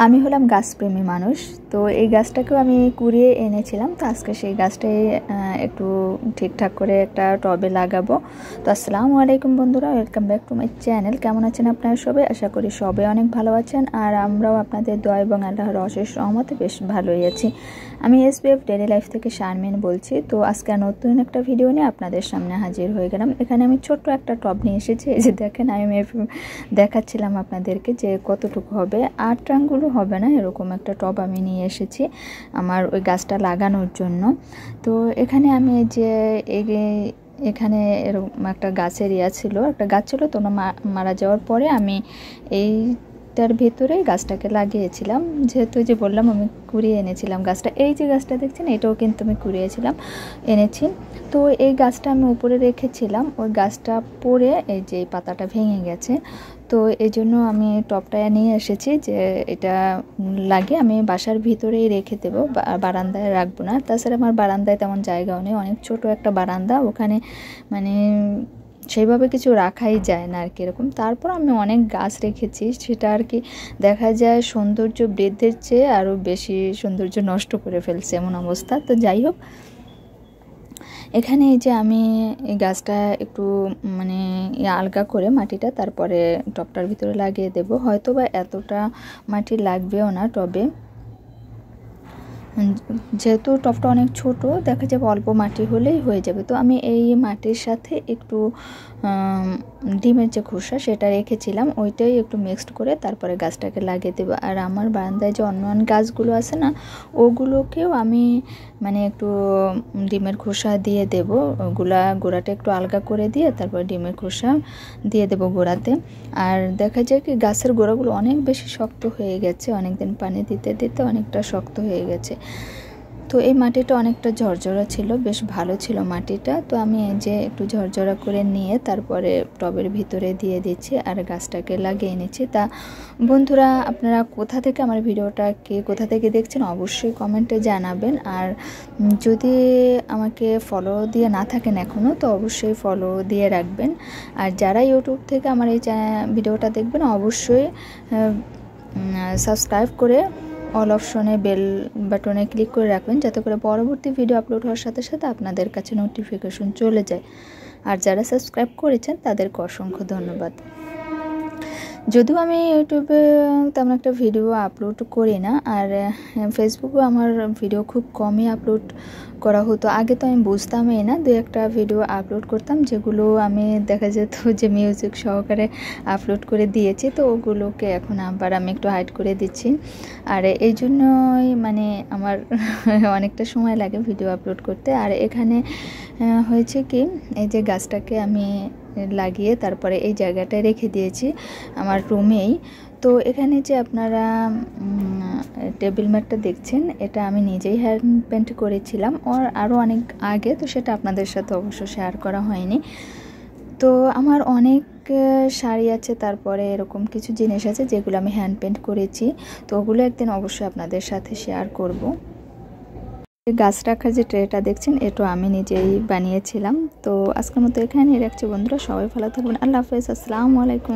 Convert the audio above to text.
আমি হলাম গাছপ্রেমী মানুষ। তো এই গাছটাকেও আমি কুড়িয়ে এনেছিলাম। তো আজকে সেই গাছটাই একটু ঠিকঠাক করে একটা টবে লাগাবো। তো আসসালামু আলাইকুম বন্ধুরা, welcome back to my channel. কেমন আছেন আপনারা সবাই? আশা করি সবাই অনেক ভালো আছেন, আর আমরাও আপনাদের দোয়া এবং আল্লাহর অশেষ রহমতে বেশ ভালোই আছি। আমি এসবিএফ ডেইলি লাইফ থেকে শারমিন বলছি। তো আজকে নতুন একটা ভিডিও নিয়ে আপনাদের সামনে হাজির হয়ে গেলাম। এখানে আমি ছোট্ট একটা টব নিয়ে এসেছি। এই যে দেখেন, আমি দেখাচ্ছিলাম আপনাদেরকে যে কতটুকু হবে, 8 আঙ্গুলও হবে না, এরকম একটা টব আমি নিয়ে এসেছি আমার ওই গাছটা লাগানোর জন্য। তো এখানে আমি যে এখানে এরকম একটা গাছের ছিল, একটা গাছ ছিল, তো মারা যাওয়ার পরে আমি এইটার ভেতরে গাছটাকে লাগিয়েছিলাম। যেহেতু যে বললাম আমি কুড়িয়ে এনেছিলাম গাছটা, এই যে গাছটা দেখছেন এটাও কিন্তু আমি এনেছি। তো এই গাছটা আমি উপরে রেখেছিলাম, ওই গাছটা পড়ে এই যে পাতাটা ভেঙে গেছে। তো এই জন্য আমি টবটা নিয়ে এসেছি যে এটা লাগিয়ে আমি বাসার ভিতরেই রেখে দেবো, বারান্দায় রাখবো না। তাছাড়া আমার বারান্দায় তেমন জায়গাও নেই, অনেক ছোট একটা বারান্দা, ওখানে মানে সেইভাবে কিছু রাখাই যায় না আর কি এরকম। তারপর আমি অনেক গাছ রেখেছি, সেটা আর কি দেখা যায় সৌন্দর্য বৃদ্ধির চেয়ে আরও বেশি সৌন্দর্য নষ্ট করে ফেলছে এমন অবস্থা। তো যাই হোক, এখানে এই যে আমি এই গাছটা একটু মানে আলগা করে মাটিটা তারপরে টবটার ভিতরে লাগিয়ে দেব। হয়তো বা এতটা মাটি লাগবেও না টবে, যেহেতু টবটা অনেক ছোট, দেখা যাবে অল্প মাটি হলেই হয়ে যাবে। তো আমি এই মাটির সাথে একটু ডিমের যে খোসা সেটা রেখেছিলাম, ওইটাই একটু মিক্সড করে তারপরে গাছটাকে লাগিয়ে দেবো। আর আমার বারান্দায় যে অন্য গাছগুলো আছে না, ওগুলোকেও আমি মানে একটু ডিমের খোসা দিয়ে দেব, গোড়াটা একটু আলগা করে দিয়ে তারপর ডিমের খোসা দিয়ে দেব গোড়াতে। আর দেখা যায় কি গাছের গোড়াগুলো অনেক বেশি শক্ত হয়ে গেছে, অনেক দিন পানি দিতে দিতে অনেকটা শক্ত হয়ে গেছে। তো এই মাটিটা অনেকটা ঝরঝরা ছিল, বেশ ভালো ছিল মাটিটা। তো আমি এই যে একটু ঝরঝরা করে নিয়ে তারপরে টবের ভিতরে দিয়ে দিচ্ছি আর গাছটাকে লাগিয়ে নিচ্ছি। তা বন্ধুরা, আপনারা কোথা থেকে আমার ভিডিওটা কোথা থেকে দেখছেন অবশ্যই কমেন্টে জানাবেন। আর যদি আমাকে ফলো দিয়ে না থাকেন এখনও, তো অবশ্যই ফলো দিয়ে রাখবেন। আর যারা ইউটিউব থেকে আমার এই ভিডিওটা দেখবেন অবশ্যই সাবস্ক্রাইব করে অল অপশনে বেল বাটনে ক্লিক করে রাখবেন, যাতে করে পরবর্তী ভিডিও আপলোড হওয়ার সাথে সাথে আপনাদের কাছে নোটিফিকেশন চলে যায়। আর যারা সাবস্ক্রাইব করেছেন তাদেরকে অসংখ্য ধন্যবাদ। যদিও আমি ইউটিউবে তেমন একটা ভিডিও আপলোড করি না, আর ফেসবুকেও আমার ভিডিও খুব কমই আপলোড করা হতো। আগে তো আমি বুঝতামই না, দু একটা ভিডিও আপলোড করতাম যেগুলো আমি দেখা যেত যে মিউজিক সহকারে আপলোড করে দিয়েছি, তো ওগুলোকে এখন আবার আমি একটু হাইড করে দিচ্ছি। আর এই জন্যই মানে আমার অনেকটা সময় লাগে ভিডিও আপলোড করতে। আর এখানে হয়েছে কি, এই যে গাছটাকে আমি লাগিয়ে তারপরে এই জায়গাটায় রেখে দিয়েছি আমার রুমেই। তো এখানে যে আপনারা টেবিল ম্যাটটা দেখছেন, এটা আমি নিজেই হ্যান্ড পেন্ট করেছিলাম আরও অনেক আগে, তো সেটা আপনাদের সাথে অবশ্য শেয়ার করা হয়নি। তো আমার অনেক শাড়ি আছে, তারপরে এরকম কিছু জিনিস আছে যেগুলো আমি হ্যান্ড পেন্ট করেছি, তো ওগুলো একদিন অবশ্যই আপনাদের সাথে শেয়ার করব। গাছ রাখার যে ট্রেটা দেখছেন, এটা আমি নিজেই বানিয়েছিলাম। তো আজকের মতো এখানেই রাখছি বন্ধুরা, সবাই ভালো থাকবেন। আল্লাহ হাফেজ, আসসালামু আলাইকুম।